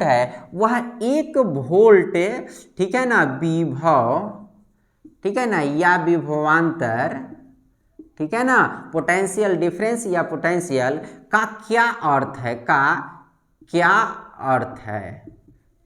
है वह 1 वोल्ट, ठीक है ना, विभव, ठीक है ना, या विभवांतर, ठीक है ना, पोटेंशियल डिफरेंस या पोटेंशियल का क्या अर्थ है, का क्या अर्थ है,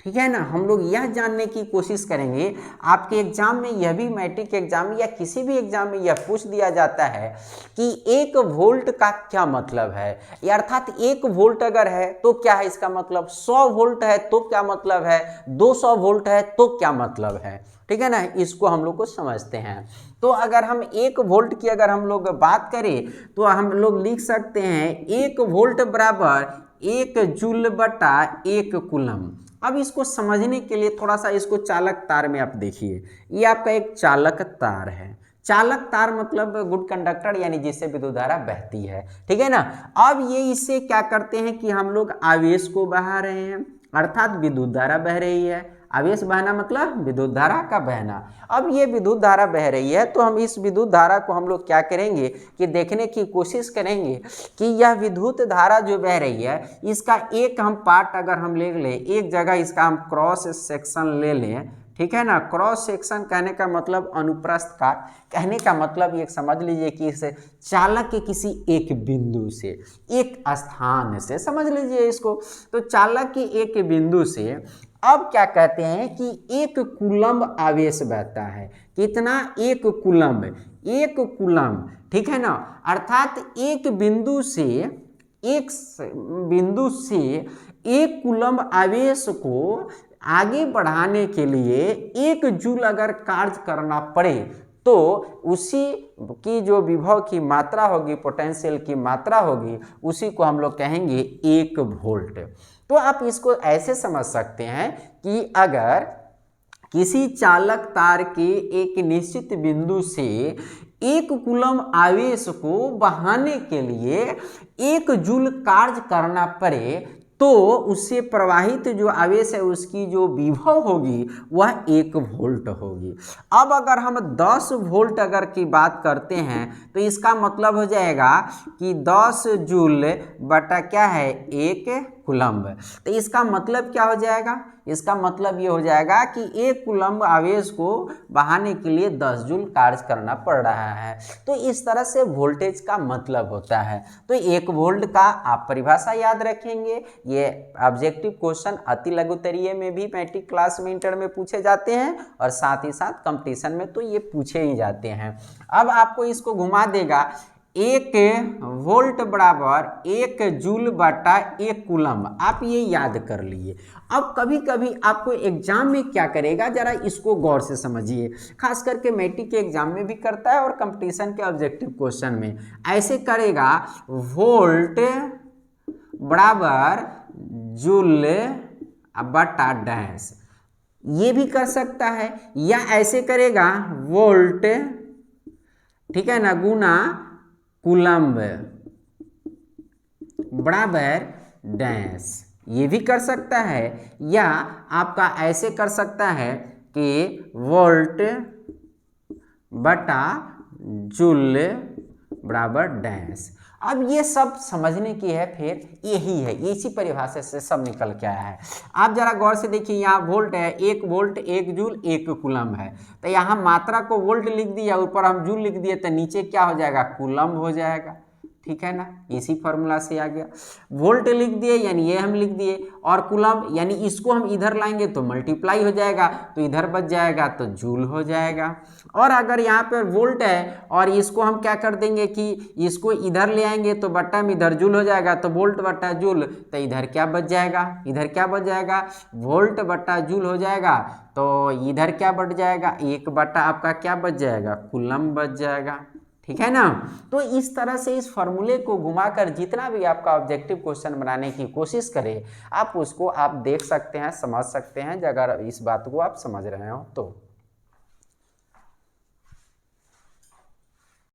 ठीक है ना। हम लोग यह जानने की कोशिश करेंगे। आपके एग्जाम में, यह भी मैट्रिक एग्जाम में या किसी भी एग्जाम में यह पूछ दिया जाता है कि 1 वोल्ट का क्या मतलब है, या अर्थात 1 वोल्ट अगर है तो क्या है इसका मतलब, 100 वोल्ट है तो क्या मतलब है, 200 वोल्ट है तो क्या मतलब है, ठीक है ना। इसको हम लोग को समझते हैं। तो अगर हम 1 वोल्ट की अगर हम लोग बात करें तो हम लोग लिख सकते हैं 1 वोल्ट बराबर 1 जूल बटा 1 कूलम। अब इसको समझने के लिए थोड़ा सा इसको चालक तार में आप देखिए, ये आपका एक चालक तार है। चालक तार मतलब गुड कंडक्टर, यानी जिससे विद्युत धारा बहती है, ठीक है ना। अब ये इससे क्या करते हैं कि हम लोग आवेश को बहा रहे हैं, अर्थात विद्युत धारा बह रही है। आवेश बहना मतलब विद्युत धारा का बहना। अब ये विद्युत धारा बह रही है तो हम इस विद्युत धारा को हम लोग क्या करेंगे कि देखने की कोशिश करेंगे कि यह विद्युत धारा जो बह रही है इसका एक हम पार्ट अगर हम ले लें, एक जगह इसका हम क्रॉस सेक्शन ले लें, ठीक है ना। क्रॉस सेक्शन कहने का मतलब अनुप्रस्थ काट, कहने का मतलब ये समझ लीजिए कि इस चालक के किसी एक बिंदु से, एक स्थान से, समझ लीजिए इसको। तो चालक के एक बिंदु से अब क्या कहते हैं कि 1 कूलम्ब आवेश बहता है। कितना? 1 कूलम्ब, 1 कूलम्ब, ठीक है ना। अर्थात एक बिंदु से 1 कूलम्ब आवेश को आगे बढ़ाने के लिए 1 जूल अगर कार्य करना पड़े तो उसी की जो विभव की मात्रा होगी, पोटेंशियल की मात्रा होगी, उसी को हम लोग कहेंगे 1 वोल्ट। तो आप इसको ऐसे समझ सकते हैं कि अगर किसी चालक तार के एक निश्चित बिंदु से 1 कूलम्ब आवेश को बहाने के लिए 1 जूल कार्य करना पड़े तो उससे प्रवाहित जो आवेश है उसकी जो विभव होगी वह 1 वोल्ट होगी। अब अगर हम 10 वोल्ट अगर की बात करते हैं तो इसका मतलब हो जाएगा कि 10 जूल बटा क्या है, 1 कूलम्ब। तो इसका मतलब क्या हो जाएगा, इसका मतलब ये हो जाएगा कि 1 कूलम्ब आवेश को बहाने के लिए 10 जूल कार्य करना पड़ रहा है। तो इस तरह से वोल्टेज का मतलब होता है। तो 1 वोल्ट का आप परिभाषा याद रखेंगे। ये ऑब्जेक्टिव क्वेश्चन अति लघुत्तरीय में भी मैट्रिक क्लास में, इंटर में पूछे जाते हैं और साथ ही साथ कंपटीशन में तो ये पूछे ही जाते हैं। अब आपको इसको घुमा देगा, 1 वोल्ट बराबर 1 जूल बटा 1 कूलम्ब, आप ये याद कर लिए। अब कभी कभी आपको एग्जाम में क्या करेगा, जरा इसको गौर से समझिए, खास करके मैट्रिक के एग्जाम में भी करता है और कंपटीशन के ऑब्जेक्टिव क्वेश्चन में ऐसे करेगा, वोल्ट बराबर जूल बटा डैश, ये भी कर सकता है। या ऐसे करेगा, वोल्ट, ठीक है ना, गुना कूलम्ब बराबर डैश, ये भी कर सकता है। या आपका ऐसे कर सकता है कि वोल्ट बटा जूल बराबर डैश। अब ये सब समझने की है, फिर यही है, इसी परिभाषा से सब निकल के आया है। आप जरा गौर से देखिए, यहाँ वोल्ट है, 1 वोल्ट 1 जूल 1 कूलम्ब है, तो यहाँ मात्रा को वोल्ट लिख दिया, ऊपर हम जूल लिख दिए, तो नीचे क्या हो जाएगा, कूलम्ब हो जाएगा, ठीक है ना। इसी फॉर्मूला से आ गया। वोल्ट लिख दिए यानी ये हम लिख दिए, और कूलम्ब यानी इसको हम इधर लाएंगे तो मल्टीप्लाई हो जाएगा, तो इधर बच जाएगा तो जूल हो जाएगा। और अगर यहाँ पर वोल्ट है और इसको हम क्या कर देंगे कि इसको इधर ले आएंगे तो बट्टा में इधर जूल हो जाएगा, तो वोल्ट बट्टा जूल, तो इधर क्या बच जाएगा, इधर क्या बच जाएगा, वोल्ट बट्टा जूल हो जाएगा, तो इधर क्या बच जाएगा, 1 बट्टा आपका क्या बच जाएगा, कूलम्ब बच जाएगा, ठीक है ना। तो इस तरह से इस फॉर्मूले को घुमाकर जितना भी आपका ऑब्जेक्टिव क्वेश्चन बनाने की कोशिश करें, आप उसको आप देख सकते हैं, समझ सकते हैं, अगर इस बात को आप समझ रहे हो तो।